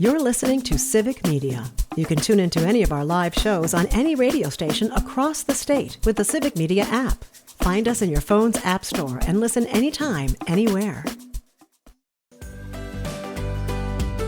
You're listening to Civic Media. You can tune into any of our live shows on any radio station across the state with the Civic Media app. Find us in your phone's app store and listen anytime, anywhere.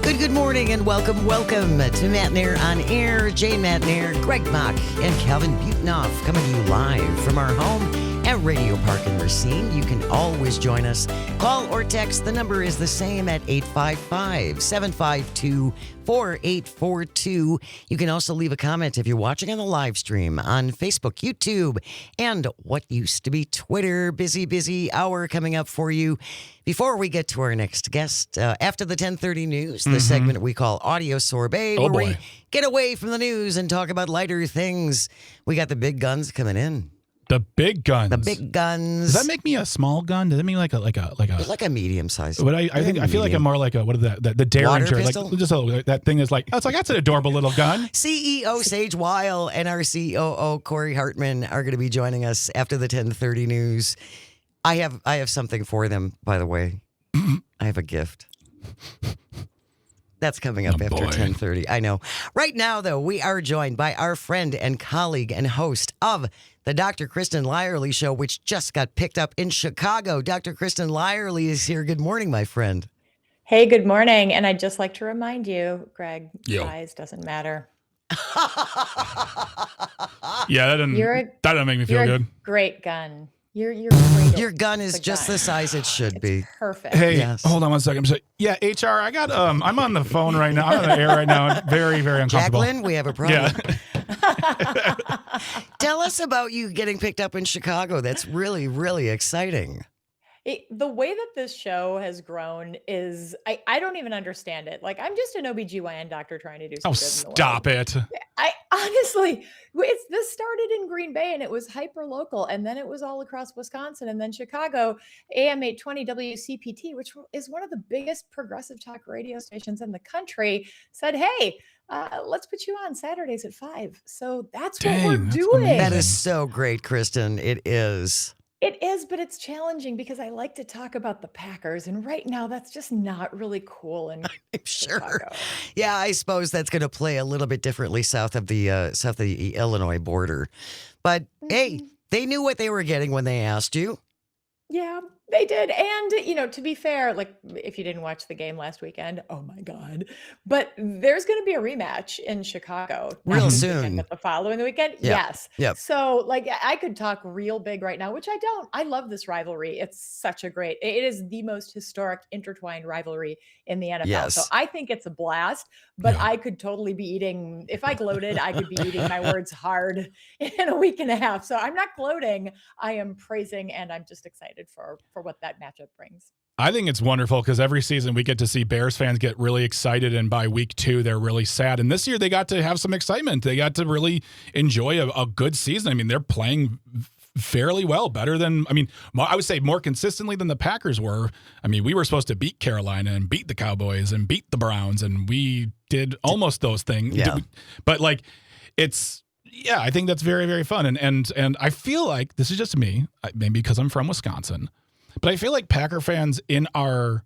Good morning and welcome to Matt Nair on Air. Jane Matt Nair, Greg Mock, and Calvin Butenoff coming to you live from our home at Radio Park in Racine. You can always join us. Call or text. The number is the same at 855-752-4842. You can also leave a comment if you're watching on the live stream on Facebook, YouTube, and what used to be Twitter. Busy hour coming up for you. Before we get to our next guest, after the 10:30 news, the segment we call Audio Sorbet, where we get away from the news and talk about lighter things. We got the big guns coming in. The big guns. The big guns. Does that make me a small gun? Does that mean like a like a medium size? But I feel like I'm more like a the Derringer, like pistol? just that thing is like that's an adorable little gun. CEO Sage Weil and our COO Corey Hartman are going to be joining us after the 10:30 news. I have something for them, by the way. I have a gift. That's coming up after 10:30. I know. Right now, though, we are joined by our friend and colleague and host of the Dr. Kristen Lyerly Show, which just got picked up in Chicago. Dr. Kristen Lyerly is here. Good morning, my friend. Hey, good morning. And I'd just like to remind you, Greg, size doesn't matter. Yeah, that doesn't make me feel good. Great gun. You're great. Your gun is just the size it should be. Perfect. Hey, yes. Hold on one second. Yeah, HR, I got I'm on the phone right now. I'm on the air right now. I'm very, very uncomfortable. Jacqueline, we have a problem. Yeah. Tell us about you getting picked up in Chicago. That's really, really exciting. The way that this show has grown is, I don't even understand it. Like, I'm just an OBGYN doctor trying to do some good in the world. Stop it. I honestly, this started in Green Bay and it was hyper local, and then it was all across Wisconsin, and then Chicago, AM 820 WCPT, which is one of the biggest progressive talk radio stations in the country, said, hey, let's put you on Saturdays at 5. So that's what we're doing. Amazing. That is so great, Kristen. It is. It is, but it's challenging because I like to talk about the Packers, and right now that's just not really cool. And I'm sure. Yeah, I suppose that's going to play a little bit differently south of the Illinois border. But hey, they knew what they were getting when they asked you. Yeah, they did. And, to be fair, like if you didn't watch the game last weekend, oh my God. But there's going to be a rematch in Chicago. Real soon. But the following weekend? Yep. Yes. Yep. So I could talk real big right now, which I don't. I love this rivalry. It's such it is the most historic intertwined rivalry in the NFL. Yes. So I think it's a blast, but I could totally be eating, if I gloated, I could be eating my words hard in a week and a half. So I'm not gloating. I am praising, and I'm just excited for what that matchup brings. I think it's wonderful because every season we get to see Bears fans get really excited, and by week 2 they're really sad. And this year they got to have some excitement. They got to really enjoy a good season. I mean, they're playing fairly well, better than, I would say more consistently than the Packers were. I mean, we were supposed to beat Carolina and beat the Cowboys and beat the Browns, and we did almost those things. Yeah. But I think that's very, very fun. And I feel like, this is just me, maybe because I'm from Wisconsin, but I feel like Packer fans, in our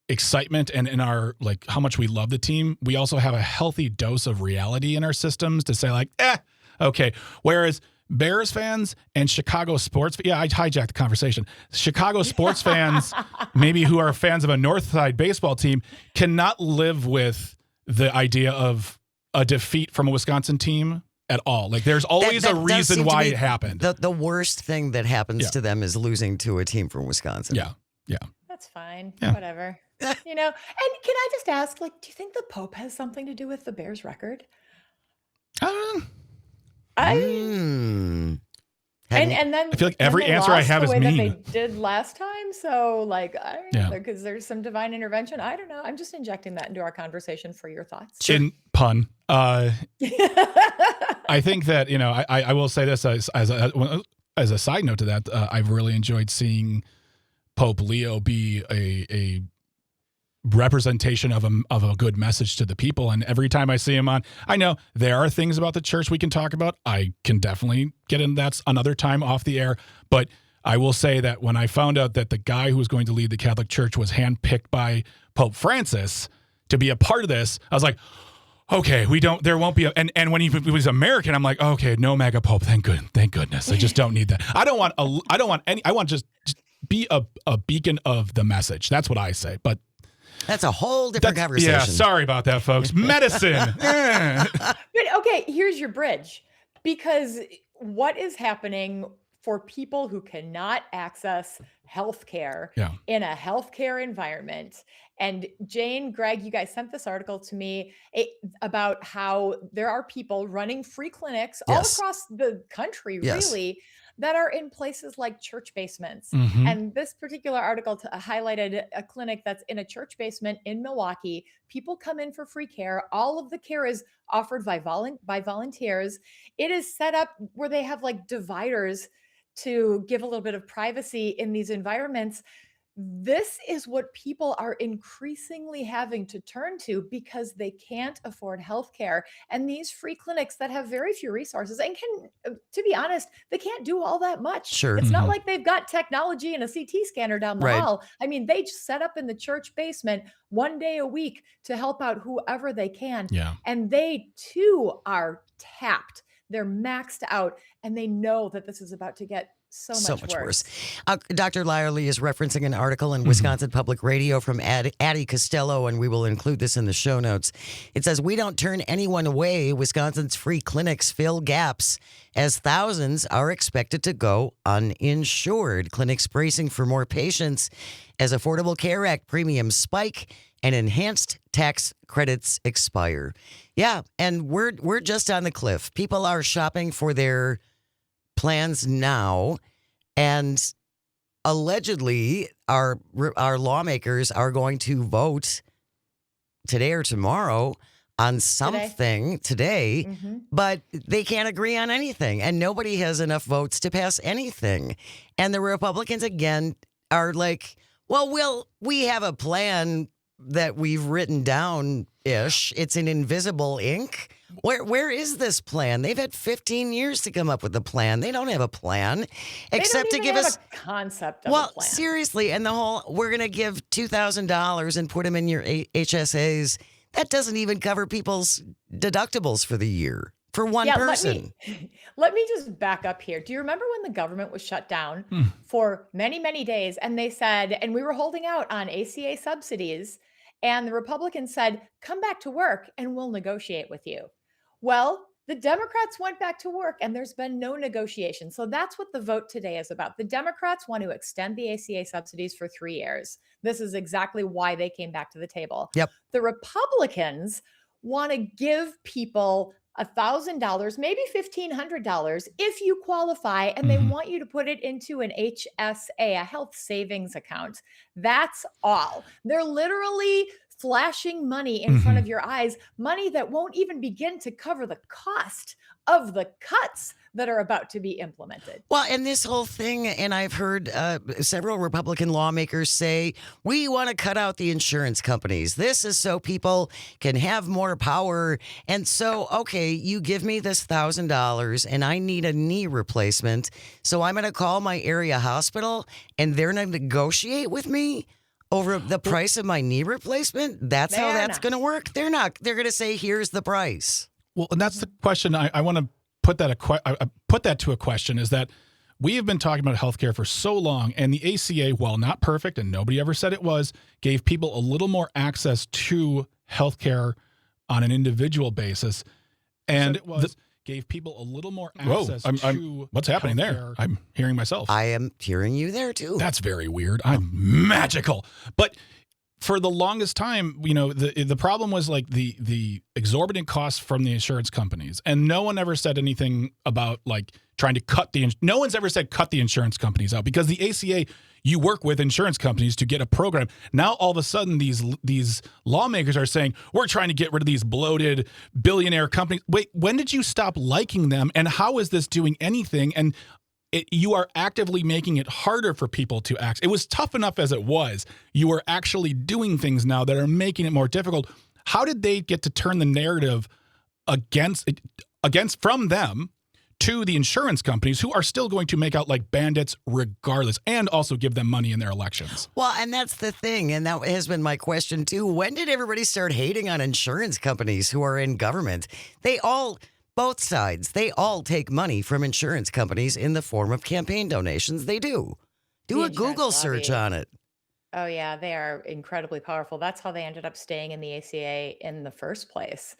excitement and in our, like, how much we love the team, we also have a healthy dose of reality in our systems to say, like, okay. Whereas Bears fans and Chicago sports, I hijacked the conversation. Chicago sports fans, maybe who are fans of a Northside baseball team, cannot live with the idea of a defeat from a Wisconsin team at all. Like, there's always a reason why it happened. The worst thing that happens to them is losing to a team from Wisconsin. Yeah. That's fine. Yeah. Whatever. And can I just ask, do you think the Pope has something to do with the Bears record? And then I feel like every answer I have is mean. That they did last time, so I don't know, because there's some divine intervention. I don't know. I'm just injecting that into our conversation for your thoughts. In pun, I think that I will say this as a side note to that. I've really enjoyed seeing Pope Leo be a representation of a good message to the people. And every time I see him on, I know there are things about the church we can talk about. I can definitely get in. That's another time off the air. But I will say that when I found out that the guy who was going to lead the Catholic Church was handpicked by Pope Francis, to be a part of this, I was like, okay, there won't be and when he was American, I'm like, okay, no MAGA Pope, thank goodness. I just don't need that. I want just be a beacon of the message. That's what I say. But that's a whole different conversation. Yeah, sorry about that, folks. Medicine. But okay, here's your bridge. Because what is happening for people who cannot access healthcare in a healthcare environment? And Jane, Greg, you guys sent this article to me about how there are people running free clinics all across the country, really, that are in places like church basements. And this particular article highlighted a clinic that's in a church basement in Milwaukee. People come in for free care. All of the care is offered by volunteers. It is set up where they have like dividers to give a little bit of privacy in these environments. This is what people are increasingly having to turn to because they can't afford healthcare. And these free clinics that have very few resources and can, to be honest, they can't do all that much. Sure. It's not like they've got technology and a CT scanner down the hall. I mean, they just set up in the church basement one day a week to help out whoever they can. Yeah. And they too are tapped. They're maxed out, and they know that this is about to get so much worse. Dr. Lyerly is referencing an article in Wisconsin Public Radio from Addie Costello, and we will include this in the show notes. It says, "We don't turn anyone away. Wisconsin's free clinics fill gaps as thousands are expected to go uninsured. Clinics bracing for more patients as Affordable Care Act premiums spike and enhanced tax credits expire." Yeah, and we're just on the cliff. People are shopping for their plans now, and allegedly our lawmakers are going to vote today or tomorrow on something today, but they can't agree on anything, and nobody has enough votes to pass anything. And the Republicans again are like, well, we have a plan that we've written down-ish. It's in invisible ink. Where is this plan? They've had 15 years to come up with a plan. They don't have a plan except to give us a concept of a plan. Seriously, and the whole we're going to give $2,000 and put them in your HSAs. That doesn't even cover people's deductibles for the year for one person. Let me just back up here. Do you remember when the government was shut down for many, many days, and they said, and we were holding out on ACA subsidies, and the Republicans said, come back to work and we'll negotiate with you. Well, the Democrats went back to work and there's been no negotiation. So that's what the vote today is about. The Democrats want to extend the ACA subsidies for 3 years. This is exactly why they came back to the table. Yep. The Republicans want to give people $1,000, maybe $1,500 if you qualify, and they want you to put it into an HSA, a health savings account. That's all. They're literally flashing money in front of your eyes, money that won't even begin to cover the cost of the cuts that are about to be implemented. Well, and this whole thing, and I've heard several Republican lawmakers say, we want to cut out the insurance companies. This is so people can have more power. And so, okay, you give me this $1,000 and I need a knee replacement. So I'm going to call my area hospital and they're going to negotiate with me over the price of my knee replacement. That's how that's going to work. They're not. They're going to say, here's the price. Well, and that's the question I want to put that to a question, is that we have been talking about healthcare for so long, and the ACA, while not perfect, and nobody ever said it was, gave people a little more access to healthcare on an individual basis, and gave people a little more access to what's happening there? I'm hearing myself. I am hearing you there too. That's very weird. I'm magical. But for the longest time, you know, the problem was like the exorbitant costs from the insurance companies, and no one ever said anything about like trying to no one's ever said cut the insurance companies out, because the ACA, you work with insurance companies to get a program. Now all of a sudden these lawmakers are saying we're trying to get rid of these bloated billionaire companies. Wait, when did you stop liking them, and how is this doing anything? And you are actively making it harder for people to act. It was tough enough as it was. You are actually doing things now that are making it more difficult. How did they get to turn the narrative against from them to the insurance companies who are still going to make out like bandits regardless and also give them money in their elections. Well, and that's the thing. And that has been my question, too. When did everybody start hating on insurance companies who are in government? Both sides, they all take money from insurance companies in the form of campaign donations. They do. Do The a insurance Google search lobby. on it. Oh, yeah, they are incredibly powerful. That's how they ended up staying in the ACA in the first place.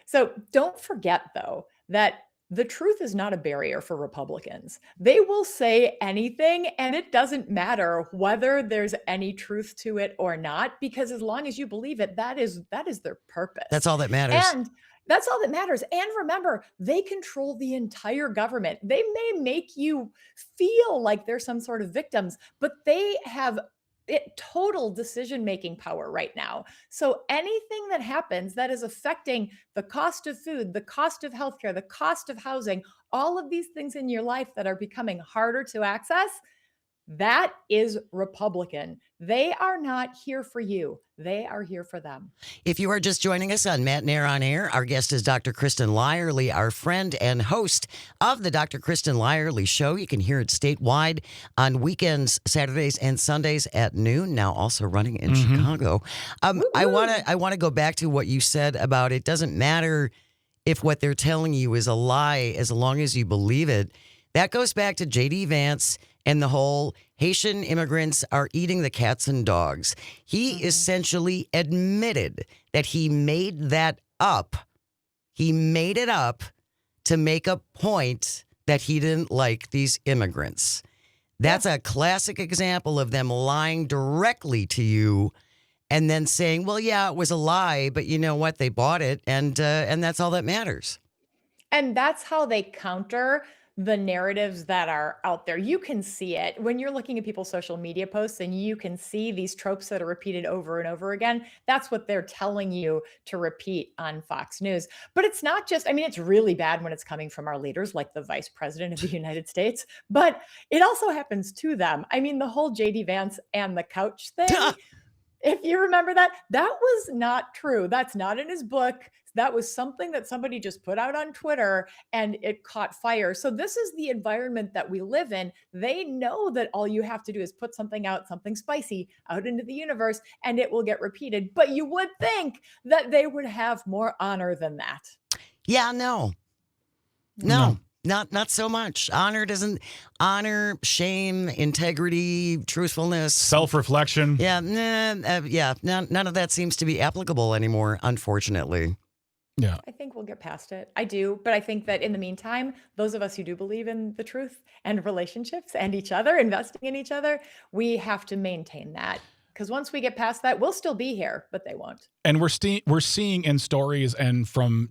So don't forget, though, that the truth is not a barrier for Republicans. They will say anything, and it doesn't matter whether there's any truth to it or not, because as long as you believe it, that is their purpose. That's all that matters. And that's all that matters. And remember, they control the entire government. They may make you feel like they're some sort of victims, but they have total decision-making power right now. So anything that happens that is affecting the cost of food, the cost of healthcare, the cost of housing, all of these things in your life that are becoming harder to access, that is Republican. They are not here for you. They are here for them. If you are just joining us on Matt Nair on Air, our guest is Dr. Kristen Lyerly, our friend and host of the Dr. Kristen Lyerly Show. You can hear it statewide on weekends, Saturdays and Sundays at noon. Now also running in Chicago. I want to go back to what you said about it doesn't matter if what they're telling you is a lie as long as you believe it. That goes back to J.D. Vance and the whole Haitian immigrants are eating the cats and dogs. He essentially admitted that he made that up. He made it up to make a point that he didn't like these immigrants. That's a classic example of them lying directly to you and then saying, well, yeah, it was a lie, but you know what? They bought it, and that's all that matters. And that's how they counter the narratives that are out there. You can see it when you're looking at people's social media posts and you can see these tropes that are repeated over and over again. That's what they're telling you to repeat on Fox News. But it's not just, I mean, it's really bad when it's coming from our leaders, like the Vice President of the United States, but it also happens to them. I mean, the whole JD Vance and the couch thing. If you remember that was not true. That's not in his book. That was something that somebody just put out on Twitter and it caught fire. So this is the environment that we live in. They know that all you have to do is put something out, something spicy out into the universe, and it will get repeated. But you would think that they would have more honor than that. Yeah, no. Not so much. Honor, shame, integrity, truthfulness, self-reflection. Yeah, none of that seems to be applicable anymore, unfortunately. Yeah. I think we'll get past it. I do. But I think that in the meantime, those of us who do believe in the truth and relationships and each other, investing in each other, we have to maintain that. Because once we get past that, we'll still be here, but they won't. And we're seeing in stories and from,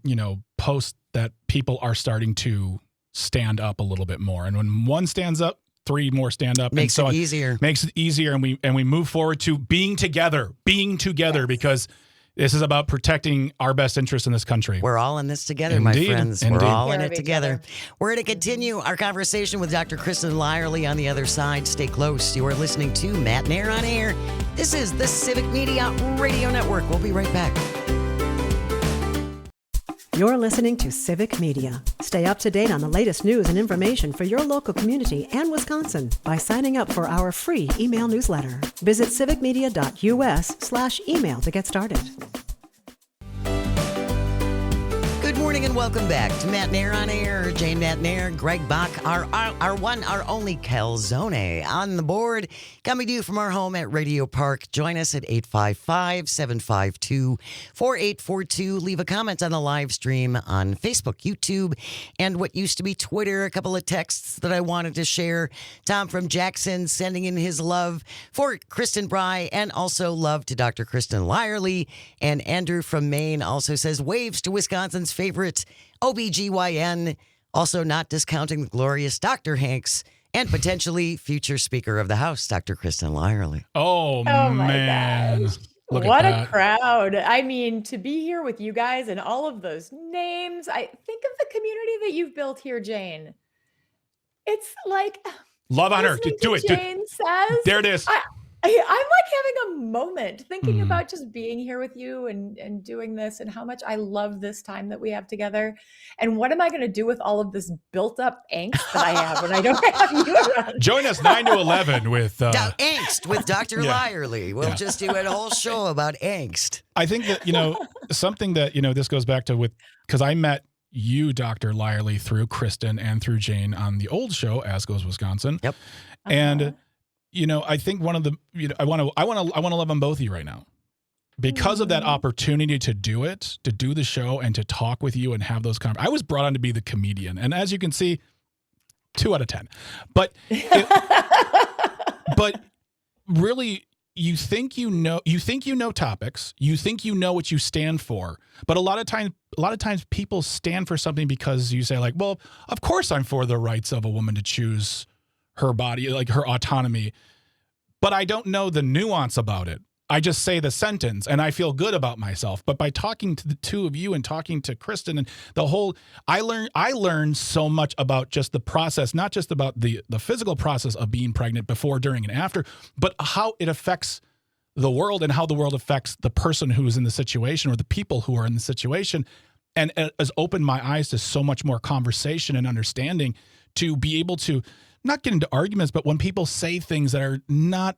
posts that people are starting to stand up a little bit more. And when one stands up, three more stand up. Makes it easier. Makes it easier. And we move forward to being together, yes. Because this is about protecting our best interest in this country. We're all in this together, Indeed. my friends. Indeed. We're all in Care it of each together. other. We're going to continue our conversation with Dr. Kristen Lyerly on the other side. Stay close. You are listening to Matt Nair on Air. This is the Civic Media Radio Network. We'll be right back. You're listening to Civic Media. Stay up to date on the latest news and information for your local community and Wisconsin by signing up for our free email newsletter. Visit civicmedia.us/email to get started. Good morning and welcome back to Matt Nair on Air. Jane Matt Nair, Greg Bach, our one, our only Calzone on the board. Coming to you from our home at Radio Park. Join us at 855-752-4842. Leave a comment on the live stream on Facebook, YouTube, and what used to be Twitter. A couple of texts that I wanted to share. Tom from Jackson sending in his love for Kristen Bry and also love to Dr. Kristen Lyerly. And Andrew from Maine also says waves to Wisconsin's favorite OBGYN, also not discounting the glorious Dr. Hanks and potentially future Speaker of the House, Dr. Kristen Lyerly. Oh my man. gosh. Look What at a that. crowd. I mean, to be here with you guys and all of those names, I think of the community that you've built here, Jane. It's like, Love on her. listening Do to it. Jane says, There it is. I'm like having a moment thinking Mhm. about just being here with you and doing this and how much I love this time that we have together. And what am I going to do with all of this built up angst that I have when I don't have you around? Join us 9 to 11 with. Angst with Dr. Yeah. Lyerly. We'll just do a whole show about angst. I think that, something that, this goes back to because I met you, Dr. Lyerly, through Kristen and through Jane on the old show, As Goes Wisconsin. Yep. And, I think one of the, I want to love on both of you right now because of that opportunity to do the show and to talk with you and have those conversations. I was brought on to be the comedian. And as you can see, 2 out of 10, but, but really, you think you know topics, you think you know what you stand for, but a lot of times people stand for something because you say like, well, of course I'm for the rights of a woman to choose her body, like her autonomy, but I don't know the nuance about it. I just say the sentence and I feel good about myself. But by talking to the two of you and talking to Kristen and I learned so much about just the process, not just about the physical process of being pregnant before, during, and after, but how it affects the world and how the world affects the person who is in the situation or the people who are in the situation. And it has opened my eyes to so much more conversation and understanding to be able to not get into arguments, but when people say things that are not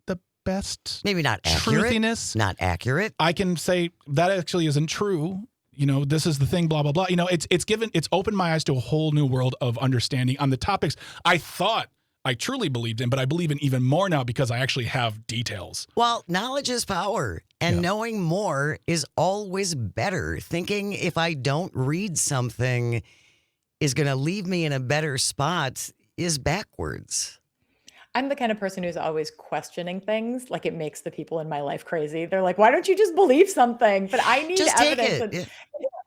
the best, maybe not accurate, truthiness, not accurate, I can say that actually isn't true. This is the thing, blah, blah, blah. It's opened my eyes to a whole new world of understanding on the topics I thought I truly believed in, but I believe in even more now because I actually have details. Well, knowledge is power, and knowing more is always better. Thinking if I don't read something is going to leave me in a better spot is backwards. I'm the kind of person who's always questioning things. Like it makes the people in my life crazy. They're like, why don't you just believe something? But I need Just take evidence.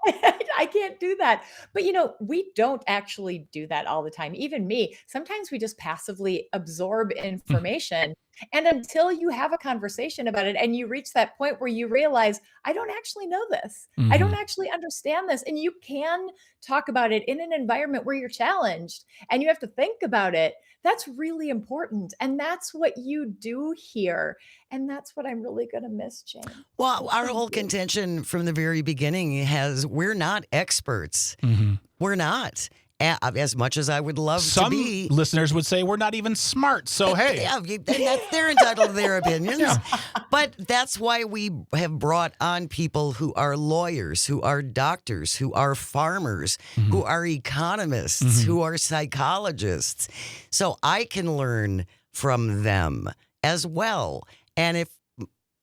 it. I can't do that. But we don't actually do that all the time. Even me, sometimes we just passively absorb information. And until you have a conversation about it and you reach that point where you realize, I don't actually know this. I don't actually understand this. And you can talk about it in an environment where you're challenged and you have to think about it. That's really important. And that's what you do here. And that's what I'm really going to miss, Jane. Well, our whole contention from the very beginning we're not experts. We're not. As much as I would love to be. Some listeners would say we're not even smart. So, hey. Yeah, they're entitled to their opinions. Yeah. But that's why we have brought on people who are lawyers, who are doctors, who are farmers, who are economists, who are psychologists. So I can learn from them as well. And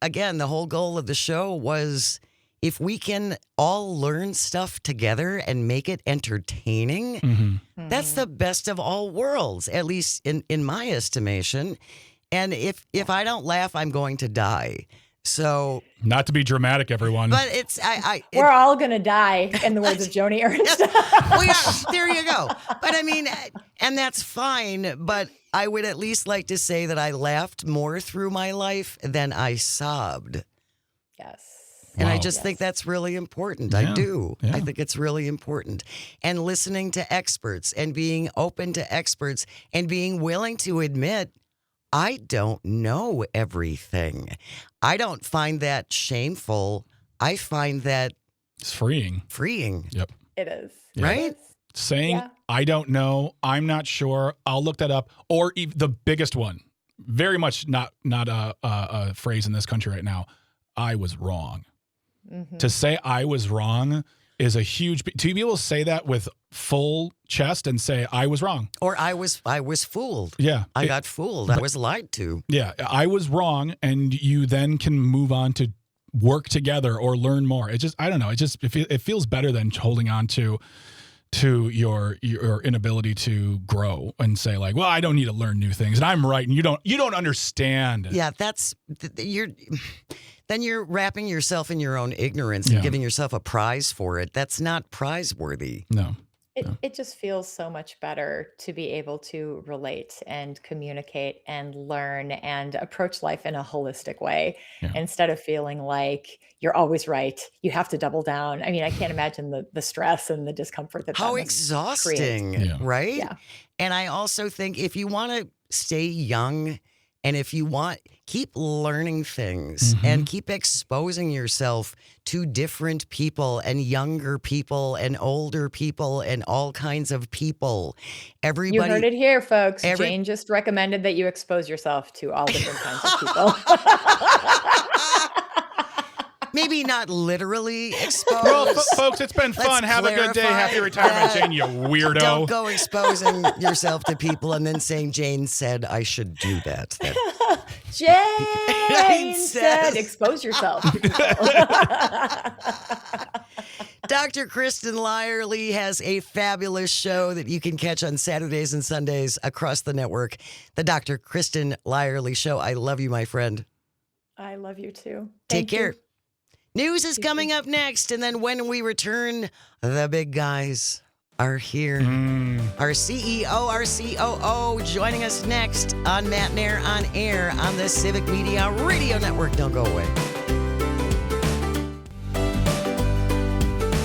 again, the whole goal of the show was if we can all learn stuff together and make it entertaining, that's the best of all worlds, at least in my estimation. And if I don't laugh, I'm going to die. So, not to be dramatic, everyone, but we're all going to die, in the words of Joni Ernst. There you go. But I mean, and that's fine. But I would at least like to say that I laughed more through my life than I sobbed. Yes. And I just think that's really important. Yeah. I do. Yeah. I think it's really important. And listening to experts and being open to experts and being willing to admit, I don't know everything. I don't find that shameful. I find that it's freeing. Yep. It is. Right? It is. Saying, I don't know, I'm not sure, I'll look that up. Or the biggest one, very much not a phrase in this country right now, I was wrong. To say I was wrong is a huge. To be able to say that with full chest and say I was wrong, or I was fooled. Yeah, I got fooled. I was lied to. Yeah, I was wrong, and you then can move on to work together or learn more. It just, I don't know. It feels better than holding on to your inability to grow and say like, well, I don't need to learn new things, and I'm right, and you don't understand. Yeah, then you're wrapping yourself in your own ignorance and giving yourself a prize for it. That's not prize-worthy. No. It just feels so much better to be able to relate and communicate and learn and approach life in a holistic way instead of feeling like you're always right. You have to double down. I mean, I can't imagine the stress and the discomfort that How must exhausting, create. right? Yeah. And I also think if you want to stay young And if you want, keep learning things and keep exposing yourself to different people and younger people and older people and all kinds of people. Everybody, You heard it here, folks. Jane just recommended that you expose yourself to all different kinds of people. maybe not literally exposed. Well, folks, it's been fun. Let's Have a good day. clarify Happy retirement, that. Jane, you weirdo. Don't go exposing yourself to people and then saying Jane said I should do that. Jane said, expose yourself. Dr. Kristen Lyerly has a fabulous show that you can catch on Saturdays and Sundays across the network. The Dr. Kristen Lyerly Show. I love you, my friend. I love you too. Take Thank you. care. News is coming up next, and then when we return, the big guys are here. Our CEO, our COO, joining us next on Matt Nair on Air on the Civic Media Radio Network. Don't go away.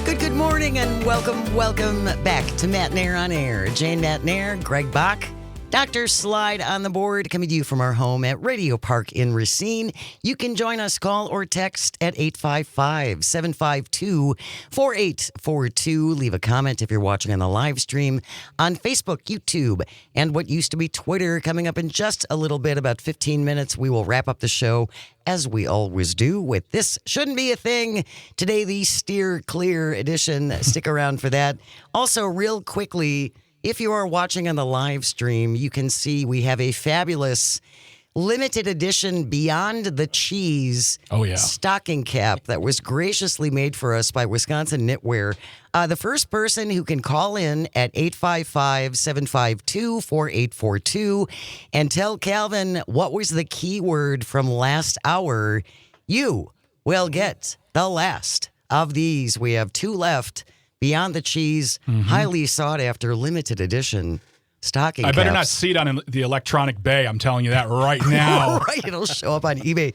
Good morning and welcome back to Matt Nair on Air. Jane Matt Nair, Greg Bach, Dr. Slide on the board, coming to you from our home at Radio Park in Racine. You can join us, call or text at 855-752-4842. Leave a comment if you're watching on the live stream on Facebook, YouTube, and what used to be Twitter. Coming up in just a little bit, about 15 minutes, we will wrap up the show as we always do with This Shouldn't Be a Thing. Today, the Steer Clear edition. Stick around for that. Also, real quickly, if you are watching on the live stream, you can see we have a fabulous limited edition Beyond the Cheese stocking cap that was graciously made for us by Wisconsin Knitwear. The first person who can call in at 855-752-4842 and tell Calvin what was the keyword from last hour, you will get the last of these. We have 2 left. Beyond the Cheese, highly sought after, limited edition stocking caps. I better not see it on the electronic bay. I'm telling you that right now. Right, it'll show up on eBay.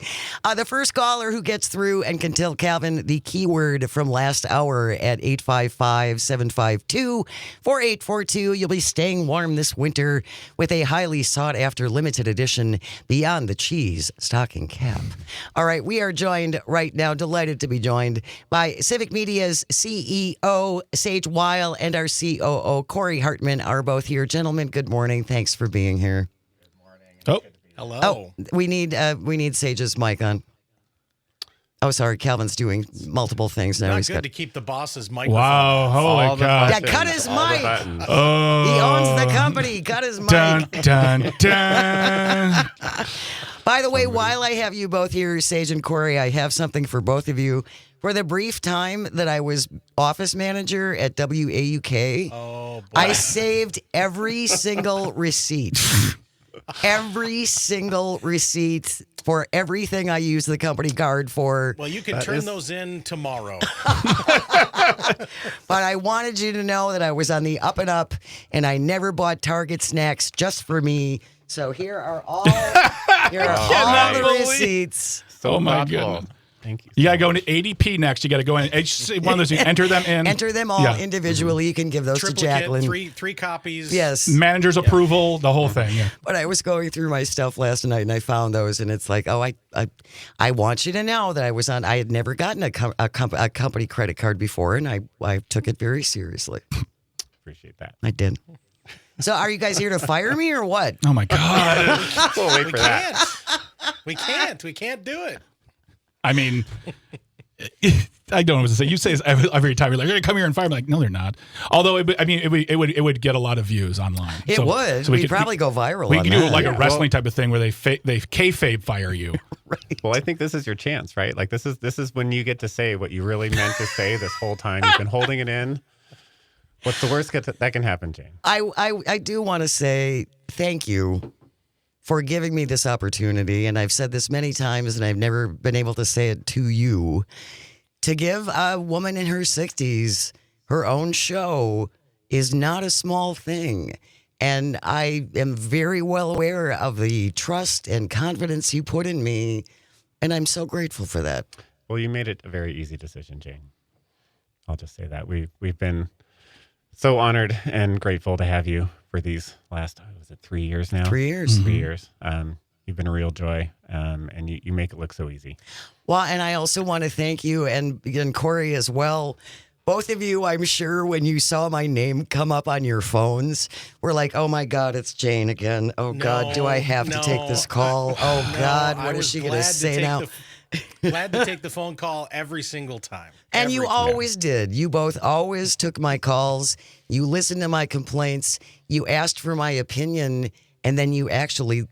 The first caller who gets through and can tell Calvin the keyword from last hour at 855-752-4842. You'll be staying warm this winter with a highly sought after limited edition Beyond the Cheese stocking cap. All right, we are joined right now, delighted to be joined by Civic Media's CEO, Sage Weil, and our COO, Corey Hartman, are both here. Gentlemen, good morning. Thanks for being here. Oh, hello. Oh, we need Sage's mic on. Oh, sorry, Calvin's doing multiple things now. Not He's good got to keep the boss's microphone. wow. off. Holy cow. yeah, cut his mic. Oh. He owns the company. Cut his mic. Dun, dun, dun. By the way, while I have you both here, Sage and Corey, I have something for both of you. For the brief time that I was office manager at WAUK, Oh, boy. I saved every single receipt. Every single receipt for everything I use the company card for. Well, you can turn those in tomorrow. But I wanted you to know that I was on the up and up, and I never bought Target snacks just for me. So here are all the receipts. Oh, my goodness. Thank you. You got to go into ADP next. You got to go in. It's one of those, you enter them in. Enter them all individually. You can give those to Triplicate, Jacqueline. three copies. Yes. Manager's approval, the whole thing. Yeah. But I was going through my stuff last night and I found those, and it's like, oh, I want you to know that I had never gotten a company credit card before, and I took it very seriously. Appreciate that. I did. So are you guys here to fire me or what? Oh, my God. We'll wait We for that. can't. We can't do it. I mean, I don't know what to say. You say this every time. You're like, you're going to come here and fire me. Like, no, they're not. Although, it would get a lot of views online. It would. we We'd could probably go viral We on could do that. like a wrestling type of thing where they kayfabe fire you. Well, I think this is your chance, right? Like this is when you get to say what you really meant to say this whole time. You've been holding it in. What's the worst that can happen, Jane? I do want to say thank you for giving me this opportunity, and I've said this many times, and I've never been able to say it to you. To give a woman in her 60s her own show is not a small thing. And I am very well aware of the trust and confidence you put in me, and I'm so grateful for that. Well, you made it a very easy decision, Jane. I'll just say that. We've been so honored and grateful to have you for these last, was it 3 years now? 3 years. 3 years. You've been a real joy, and you make it look so easy. Well, and I also want to thank you and Corey as well. Both of you, I'm sure, when you saw my name come up on your phones, were like, oh my God, it's Jane again. Oh God, do I have to take this call? Oh God, I what is was she going to glad say take now? glad to take the phone call every single time. And you Every time. always did. You both always took my calls. You listened to my complaints. You asked for my opinion, and then you actually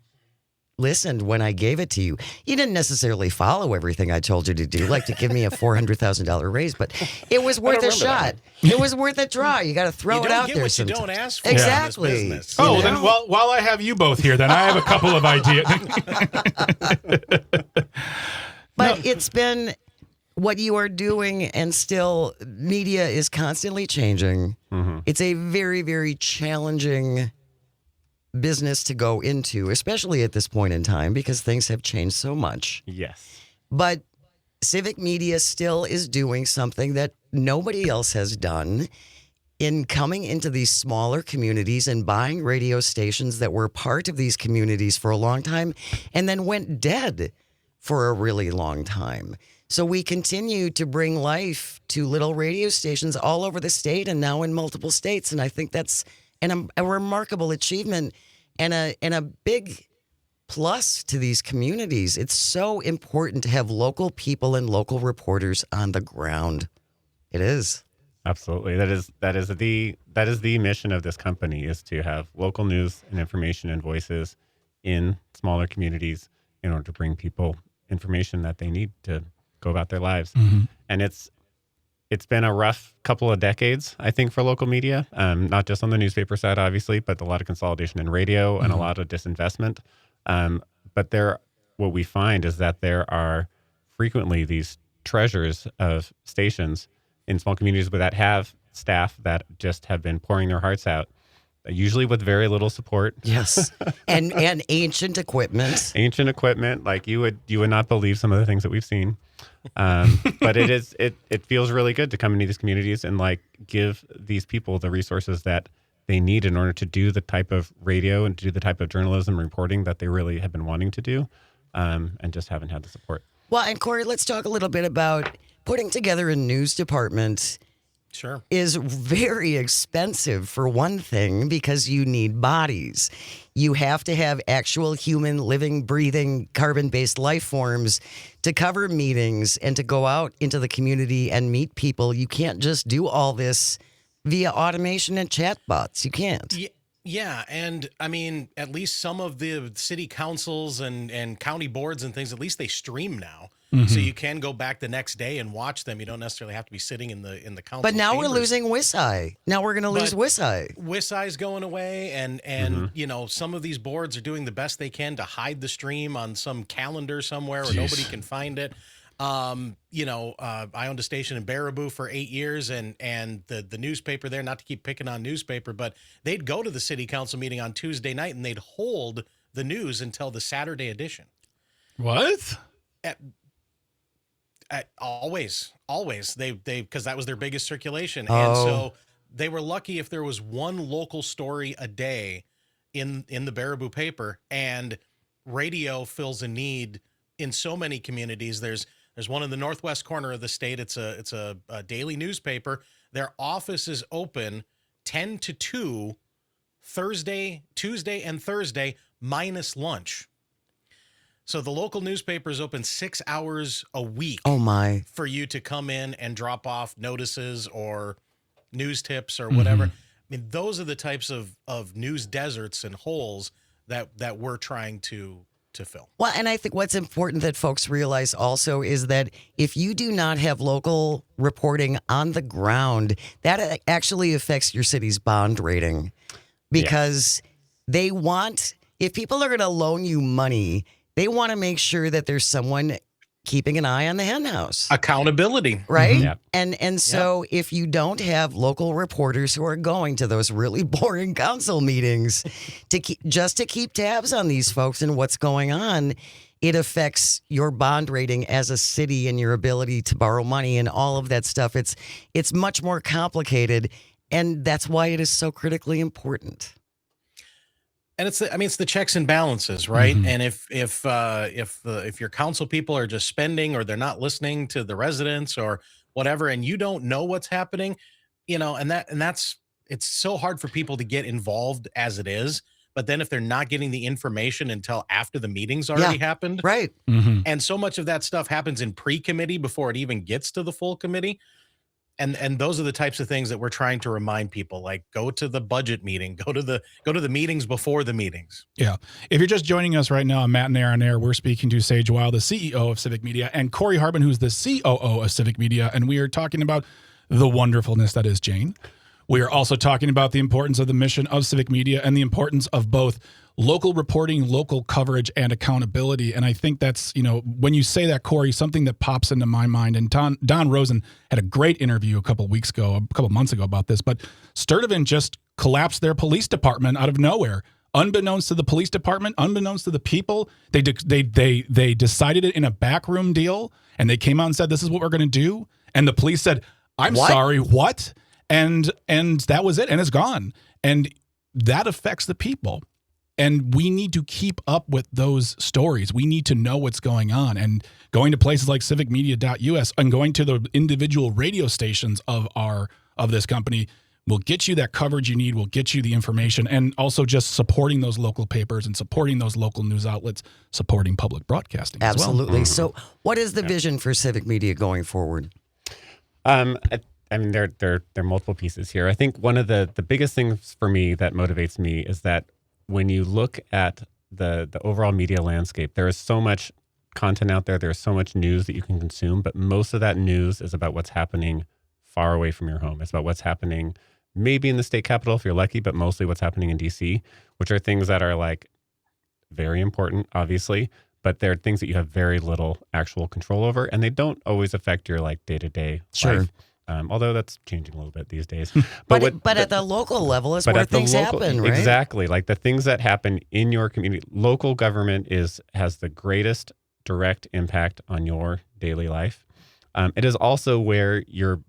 listened when I gave it to you. You didn't necessarily follow everything I told you to do, like to give me a $400,000 raise, but it was worth a shot. It was worth a try. You got to throw You it don't out get there. what you sometimes. don't ask for. Exactly. In this business. Oh, You then know? while I have you both here, then I have a couple of ideas. But it's been what you are doing, and still media is constantly changing. It's a very, very challenging business to go into, especially at this point in time, because things have changed so much. Yes. But Civic Media still is doing something that nobody else has done in coming into these smaller communities and buying radio stations that were part of these communities for a long time and then went dead for a really long time. So we continue to bring life to little radio stations all over the state and now in multiple states. And I think that's a remarkable achievement and a big plus to these communities. It's so important to have local people and local reporters on the ground. It is. Absolutely. That is the mission of this company, is to have local news and information and voices in smaller communities in order to bring people information that they need to go about their lives. And it's been a rough couple of decades, I think, for local media, not just on the newspaper side, obviously, but a lot of consolidation in radio and a lot of disinvestment. But what we find is that there are frequently these treasures of stations in small communities that have staff that just have been pouring their hearts out, usually with very little support. Yes. and ancient equipment. Ancient equipment, like you would not believe some of the things that we've seen. But it feels really good to come into these communities and like give these people the resources that they need in order to do the type of radio and to do the type of journalism reporting that they really have been wanting to do, and just haven't had the support. Well, and Corey, let's talk a little bit about putting together a news department. Sure. Is very expensive, for one thing, because you need bodies. You have to have actual human, living, breathing, carbon-based life forms to cover meetings and to go out into the community and meet people. You can't just do all this via automation and chatbots. You can't. Yeah, and I mean, at least some of the city councils and county boards and things, at least they stream now. So you can go back the next day and watch them. You don't necessarily have to be sitting in the council. But now we're chambers. losing WISI. Now we're going to lose WISI. WISI's going away, and you know, some of these boards are doing the best they can to hide the stream on some calendar somewhere where nobody can find it. You know, I owned a station in Baraboo for 8 years, and the newspaper there, not to keep picking on newspaper, but they'd go to the city council meeting on Tuesday night and they'd hold the news until the Saturday edition. What? Always they because that was their biggest circulation. Oh. And so they were lucky if there was one local story a day in the Baraboo paper, and radio fills a need in so many communities. There's one in the northwest corner of the state. It's a daily newspaper. Their office is open 10 to 2 Tuesday and Thursday minus lunch. So the local newspaper is open 6 hours a week. Oh, my. For you to come in and drop off notices or news tips or whatever. I mean, those are the types of news deserts and holes that we're trying to fill. Well, and I think what's important that folks realize also is that if you do not have local reporting on the ground, that actually affects your city's bond rating, because they want, if people are going to loan you money, they want to make sure that there's someone keeping an eye on the hen house. Accountability. Right? Yeah. And so if you don't have local reporters who are going to those really boring council meetings to keep tabs on these folks and what's going on, it affects your bond rating as a city and your ability to borrow money and all of that stuff. It's much more complicated, and that's why it is so critically important. And it's the checks and balances, right? Mhm. And if your council people are just spending, or they're not listening to the residents or whatever, and you don't know what's happening, and that's it's so hard for people to get involved as it is. But then if they're not getting the information until after the meeting's already happened, Right. Mhm. and so much of that stuff happens in pre-committee before it even gets to the full committee. And those are the types of things that we're trying to remind people, like go to the budget meeting, go to the meetings before the meetings. Yeah. If you're just joining us right now on Matt and Air on Air, we're speaking to Sage Weil, the CEO of Civic Media, and Corey Hartman, who's the COO of Civic Media. And we are talking about the wonderfulness that is Jane. We are also talking about the importance of the mission of Civic Media and the importance of both local reporting, local coverage, and accountability. And I think that's, when you say that, Corey, something that pops into my mind, and Don Rosen had a great interview a couple months ago about this, but Sturtevant just collapsed their police department out of nowhere. Unbeknownst to the police department, unbeknownst to the people, they decided it in a backroom deal, and they came out and said, this is what we're going to do. And the police said, I'm sorry, what? And that was it, and it's gone. And that affects the people. And we need to keep up with those stories. We need to know what's going on. And going to places like civicmedia.us and going to the individual radio stations of this company will get you that coverage you need, will get you the information, and also just supporting those local papers and supporting those local news outlets, supporting public broadcasting as well. Absolutely. So what is the vision for Civic Media going forward? I mean, there are multiple pieces here. I think one of the biggest things for me that motivates me is that when you look at the overall media landscape, there is so much content out there. There's so much news that you can consume, but most of that news is about what's happening far away from your home. It's about what's happening maybe in the state capitol if you're lucky, but mostly what's happening in DC, which are things that are like very important, obviously, but they're things that you have very little actual control over, and they don't always affect your like day-to-day life. Although that's changing a little bit these days. But at the local level is where things happen, right? Exactly. Like the things that happen in your community. Local government has the greatest direct impact on your daily life. It is also where you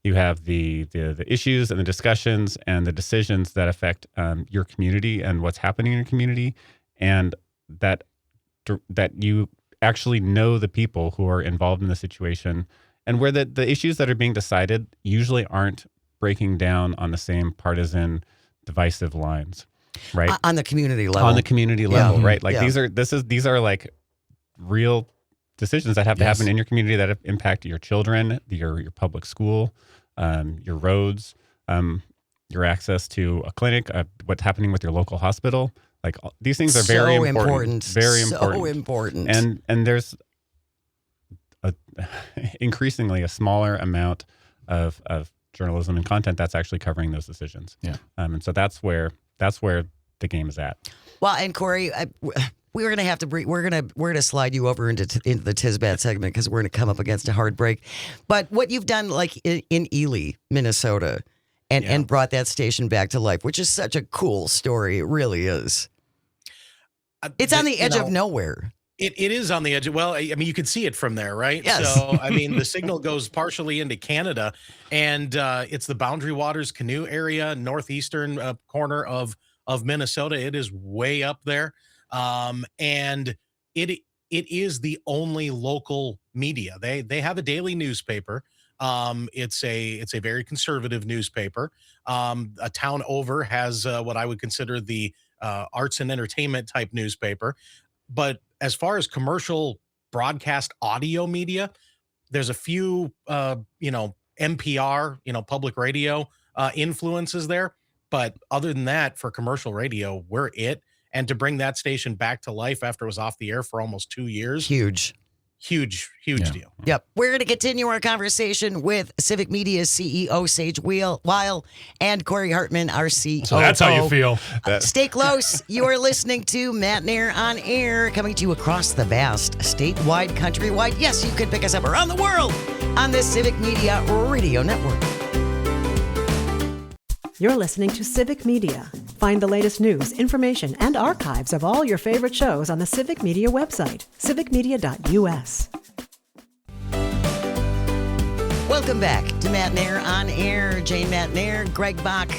have the issues and the discussions and the decisions that affect your community and what's happening in your community, and that you actually know the people who are involved in the situation, and where the issues that are being decided usually aren't breaking down on the same partisan divisive lines, right? On the community level. On the community level, right? Like Yeah. these are like real decisions that have to happen in your community that impact your children, your public school, your roads, your access to a clinic, what's happening with your local hospital. Like these things are very important. Very important. So important. And there's increasingly a smaller amount of journalism and content that's actually covering those decisions. Yeah. And so that's where the game is at. Well, and Corey, we're going to have to we're going to slide you over into the Tisbat segment because we're going to come up against a hard break. But what you've done, like in Ely, Minnesota, and brought that station back to life, which is such a cool story. It really is. It's on the edge of nowhere. It is on the edge. Well, I mean, you can see it from there, right? Yes. So, I mean, the signal goes partially into Canada, and it's the Boundary Waters Canoe area, northeastern corner of Minnesota. It is way up there, and it is the only local media. They have a daily newspaper. It's a very conservative newspaper. A town over has what I would consider the arts and entertainment type newspaper, but as far as commercial broadcast audio media, there's a few, NPR, public radio influences there. But other than that, for commercial radio, we're it. And to bring that station back to life after it was off the air for almost 2 years. Huge Deal. Yep. We're going to continue our conversation with Civic Media CEO Sage Weil and Corey Hartman, our COO. So that's how you feel. Stay close. You are listening to Matt and Air on Air, coming to you across the vast, statewide, countrywide. Yes, you can pick us up around the world on the Civic Media Radio Network. You're listening to Civic Media. Find the latest news, information, and archives of all your favorite shows on the Civic Media website, civicmedia.us. Welcome back to Matt and Air on Air. Jane Matt and Air, Greg Bach,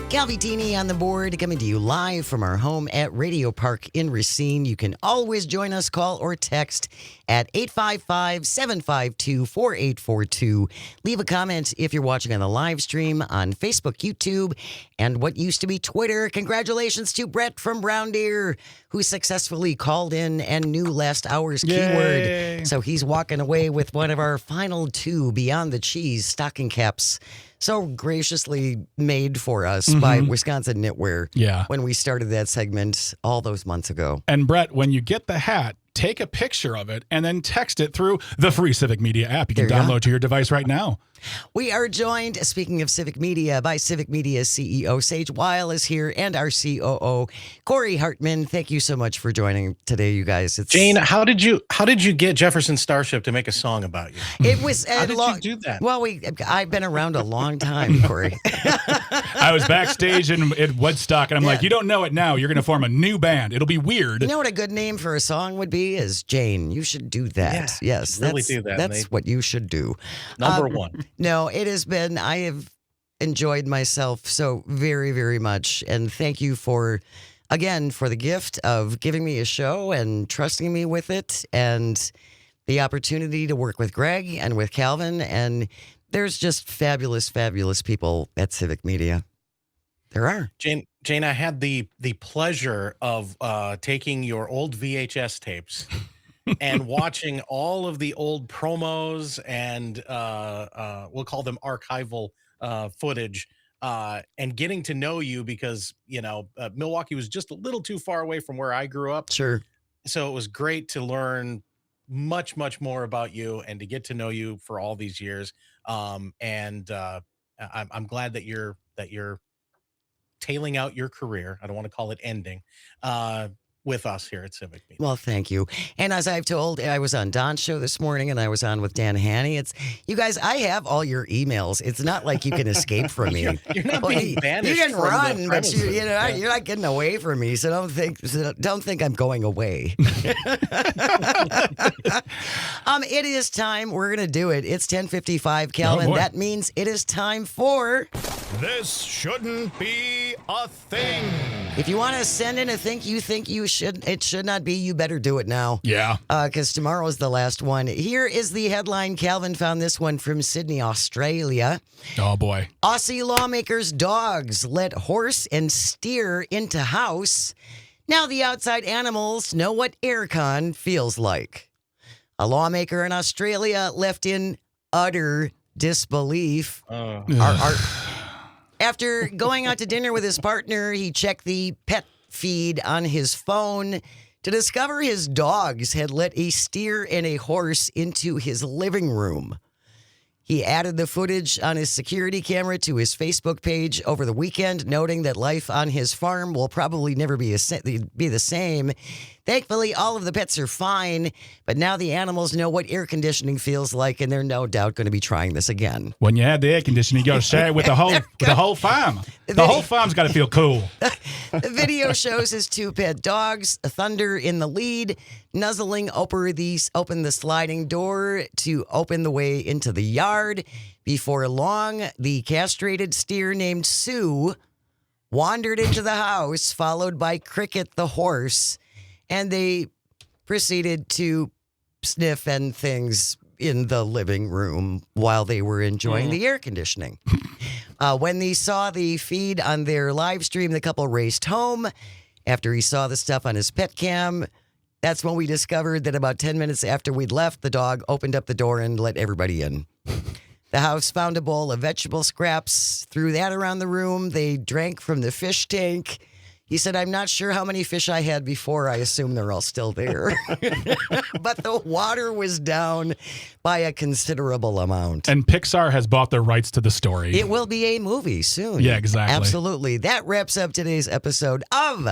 Calvitini on the board, coming to you live from our home at Radio Park in Racine. You can always join us, call or text at 855-752-4842. Leave a comment if you're watching on the live stream on Facebook, YouTube, and what used to be Twitter. Congratulations to Brett from Brown Deer, who successfully called in and knew last hour's keyword. So he's walking away with one of our final 2 Beyond the Cheese stocking caps, so graciously made for us by Wisconsin Knitwear. Yeah. When we started that segment all those months ago. And Brett, when you get the hat, take a picture of it and then text it through the free Civic Media app. You can download to your device right now. We are joined, speaking of Civic Media, by Civic Media CEO Sage Weil is here, and our COO Corey Hartman. Thank you so much for joining today, you guys. Jane, how did you get Jefferson Starship to make a song about you? It was how did you do that? Well, I've been around a long time, Corey. I was backstage in Woodstock, and I'm like, you don't know it now. You're going to form a new band. It'll be weird. You know what a good name for a song would be? Is Jane. You should do that. Yeah, yes, really do that. That's what you should do. Number one. No, it has been, I have enjoyed myself so very, very much. And thank you for the gift of giving me a show and trusting me with it, and the opportunity to work with Greg and with Calvin. And there's just fabulous, fabulous people at Civic Media. There are. Jane, I had the pleasure of taking your old VHS tapes and watching all of the old promos and we'll call them archival footage, and getting to know you because, Milwaukee was just a little too far away from where I grew up. Sure. So it was great to learn much, much more about you and to get to know you for all these years. I'm glad that you're tailing out your career. I don't want to call it ending. With us here at Civic Media. Well, thank you. And as I've told, I was on Don's show this morning, and I was on with Dan Haney. You guys, I have all your emails. It's not like you can escape from me. You're not being banished. You can from run, the but premises. you're not getting away from me. So don't think I'm going away. It is time. We're gonna do it. It's 10:55, Calvin. boy. That means it is time for. This shouldn't be a thing. If you want to send in a think it should not be, you better do it now. Yeah. Because tomorrow is the last one. Here is the headline. Calvin found this one from Sydney, Australia. Oh, boy. Aussie lawmakers' dogs let horse and steer into house. Now the outside animals know what aircon feels like. A lawmaker in Australia left in utter disbelief. After going out to dinner with his partner, he checked the pet feed on his phone to discover his dogs had let a steer and a horse into his living room. He added the footage on his security camera to his Facebook page over the weekend, noting that life on his farm will probably never be the same. Thankfully, all of the pets are fine, but now the animals know what air conditioning feels like, and they're no doubt going to be trying this again. When you add the air conditioning, you got to share it with the whole farm. The whole farm's got to feel cool. The video shows his 2 pet dogs, Thunder in the lead, nuzzling open the sliding door to open the way into the yard. Before long, the castrated steer named Sue wandered into the house, followed by Cricket the horse, and they proceeded to sniff and things in the living room while they were enjoying the air conditioning. When they saw the feed on their live stream, the couple raced home. After he saw the stuff on his pet cam, that's when we discovered that about 10 minutes after we'd left, the dog opened up the door and let everybody in. The house found a bowl of vegetable scraps, threw that around the room. They drank from the fish tank. He said, I'm not sure how many fish I had before. I assume they're all still there. But the water was down by a considerable amount. And Pixar has bought the rights to the story. It will be a movie soon. Yeah, exactly. Absolutely. That wraps up today's episode of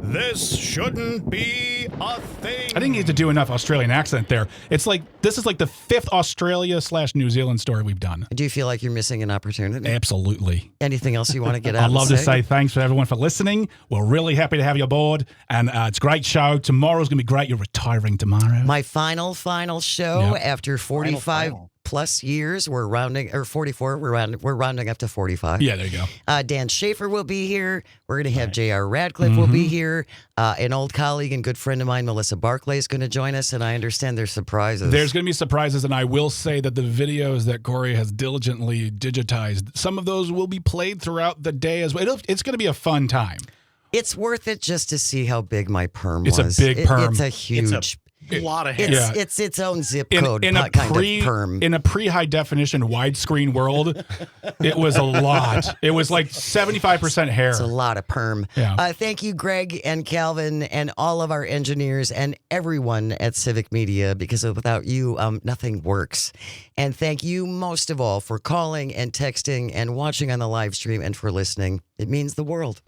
This shouldn't be a thing. I didn't get to do enough Australian accent there. This is like the 5th Australia/New Zealand story we've done. Do you feel like you're missing an opportunity? Absolutely. Anything else you want to get out? I'd love to say thanks for everyone for listening. We're really happy to have you aboard, and it's a great show. Tomorrow's going to be great. You're retiring tomorrow. My final show after 45 plus years. We're rounding, or 44. We're rounding up to 45. Yeah, there you go. Dan Schaefer will be here. We're going to have J.R. Radcliffe will be here. An old colleague and good friend of mine, Melissa Barclay, is going to join us, and I understand there's surprises. There's going to be surprises, and I will say that the videos that Corey has diligently digitized, some of those will be played throughout the day as well. It's going to be a fun time. It's worth it just to see how big my perm It's was. a big perm. It's a huge. A lot of hair. It's its own zip code in a kind of perm. In a pre-high definition widescreen world, it was a lot. It was like 75% hair. It's a lot of perm. Yeah. Thank you, Greg and Calvin, and all of our engineers and everyone at Civic Media, because without you, nothing works. And thank you most of all for calling and texting and watching on the live stream and for listening. It means the world.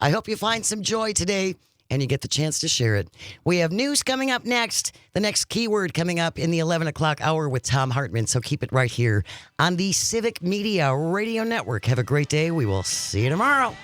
I hope you find some joy today and you get the chance to share it. We have news coming up next. The next keyword coming up in the 11 o'clock hour with Tom Hartman. So keep it right here on the Civic Media Radio Network. Have a great day. We will see you tomorrow.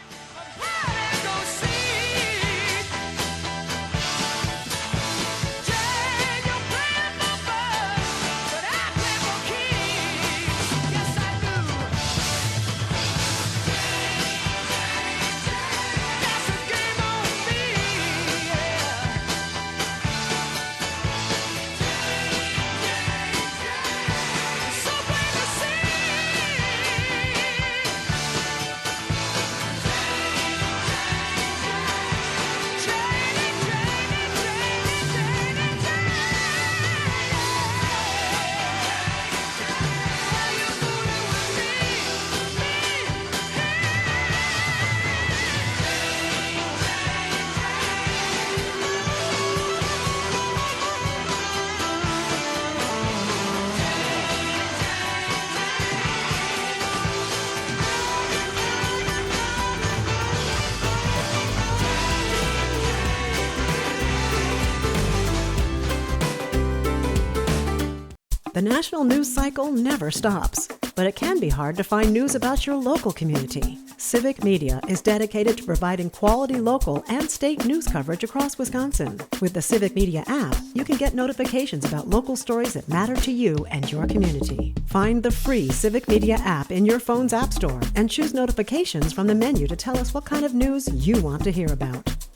The national news cycle never stops, but it can be hard to find news about your local community. Civic Media is dedicated to providing quality local and state news coverage across Wisconsin. With the Civic Media app, you can get notifications about local stories that matter to you and your community. Find the free Civic Media app in your phone's app store and choose notifications from the menu to tell us what kind of news you want to hear about.